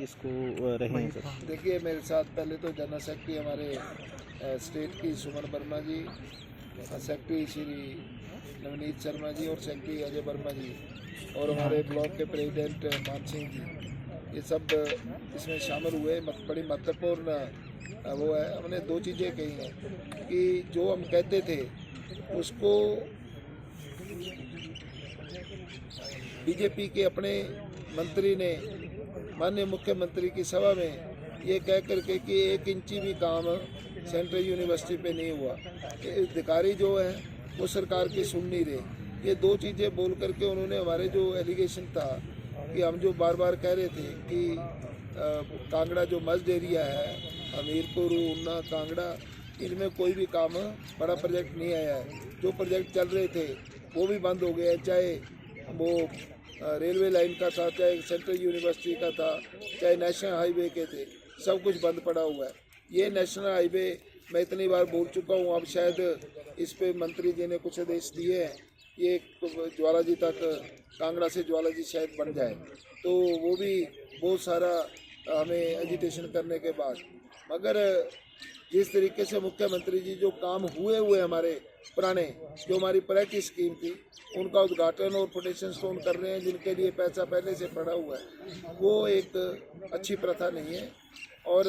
इसको रहे हैं सर। देखिए, मेरे साथ पहले तो जनरल सेक्रेटरी हमारे स्टेट की सुमन वर्मा जी, सेक्रेटरी श्री नवनीत शर्मा जी और सेक्रेटरी अजय वर्मा जी और हमारे ब्लॉक के प्रेसिडेंट मान सिंह जी, ये सब इसमें शामिल हुए। बड़ी महत्वपूर्ण वो है। हमने दो चीज़ें कही हैं कि जो हम कहते थे उसको बीजेपी के अपने मंत्री ने माननीय मुख्यमंत्री की सभा में ये कह करके कि 1 इंची भी काम सेंट्रल यूनिवर्सिटी पे नहीं हुआ, अधिकारी जो है वो सरकार की सुन नहीं रहे। ये दो चीज़ें बोल करके उन्होंने हमारे जो एलिगेशन था कि हम जो बार बार कह रहे थे कि कांगड़ा जो मस्ड एरिया है, हमीरपुर, ऊना, कांगड़ा, इनमें कोई भी काम बड़ा प्रोजेक्ट नहीं आया है। जो प्रोजेक्ट चल रहे थे वो भी बंद हो गए, चाहे वो रेलवे लाइन का था, चाहे सेंट्रल यूनिवर्सिटी का था, चाहे नेशनल हाईवे के थे, सब कुछ बंद पड़ा हुआ है। ये नेशनल हाईवे मैं इतनी बार बोल चुका हूँ, अब शायद इस पे मंत्री जी ने कुछ आदेश दिए हैं, ये ज्वाला जी तक, कांगड़ा से ज्वाला जी शायद बन जाए, तो वो भी बहुत सारा हमें एजिटेशन करने के बाद, मगर जिस तरीके से मुख्यमंत्री जी जो काम हुए हमारे पुराने, जो हमारी प्रायोरिटी स्कीम थी, उनका उद्घाटन और फाउंडेशन स्टोन कर रहे हैं, जिनके लिए पैसा पहले से पड़ा हुआ है, वो एक अच्छी प्रथा नहीं है। और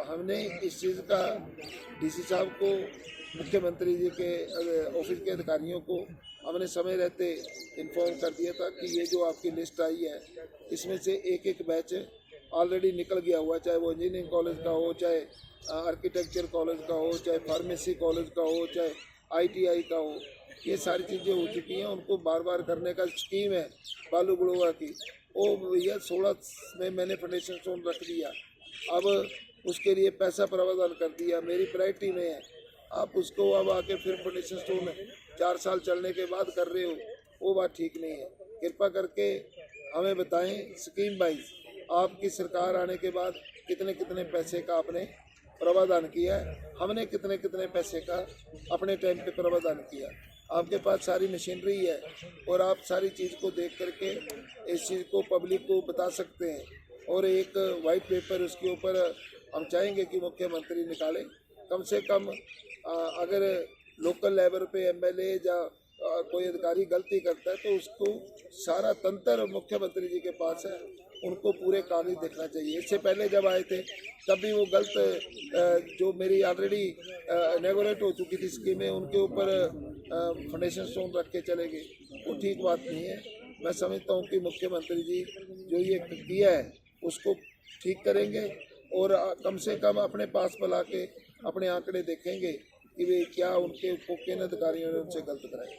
हमने इस चीज़ का डीसी साहब को, मुख्यमंत्री जी के ऑफिस के अधिकारियों को हमने समय रहते इन्फॉर्म कर दिया था कि ये जो आपकी लिस्ट आई है इसमें से एक बैच ऑलरेडी निकल गया हुआ, चाहे वो इंजीनियरिंग कॉलेज का हो, चाहे आर्किटेक्चर कॉलेज का हो, चाहे फार्मेसी कॉलेज का हो, चाहे ITI का हो, ये सारी चीज़ें हो चुकी हैं। उनको बार बार करने का स्कीम है बालू गुड़ोवा की, वो भैया 16 में मैंने फाउंडेशन स्टोन रख दिया, अब उसके लिए पैसा प्रावधान कर दिया, मेरी प्रायोरिटी में है, आप उसको अब आके फिर फाउंडेशन स्टोन 4 साल चलने के बाद कर रहे हो, वो बात ठीक नहीं है। कृपा करके हमें बताएं स्कीम वाइज आपकी सरकार आने के बाद कितने कितने पैसे का आपने प्रावधान किया है, हमने कितने कितने पैसे का अपने टाइम पे प्रावधान किया। आपके पास सारी मशीनरी है और आप सारी चीज़ को देख करके इस चीज़ को पब्लिक को बता सकते हैं, और एक वाइट पेपर उसके ऊपर हम चाहेंगे कि मुख्यमंत्री निकाले। कम से कम अगर लोकल लेवल पे MLA या कोई अधिकारी गलती करता है तो उसको सारा तंत्र मुख्यमंत्री जी के पास है, उनको पूरे कागज देखना चाहिए। इससे पहले जब आए थे तब भी वो गलत जो मेरी ऑलरेडी इनॉग्रेट हो चुकी थी स्कीमें, उनके ऊपर फाउंडेशन स्टोन रख के चले गए, वो ठीक बात नहीं है। मैं समझता हूँ कि मुख्यमंत्री जी जो ये किया है उसको ठीक करेंगे, और कम से कम अपने पास बुला के अपने आंकड़े देखेंगे कि वे क्या उनके किन अधिकारियों ने उनसे गलत कराए।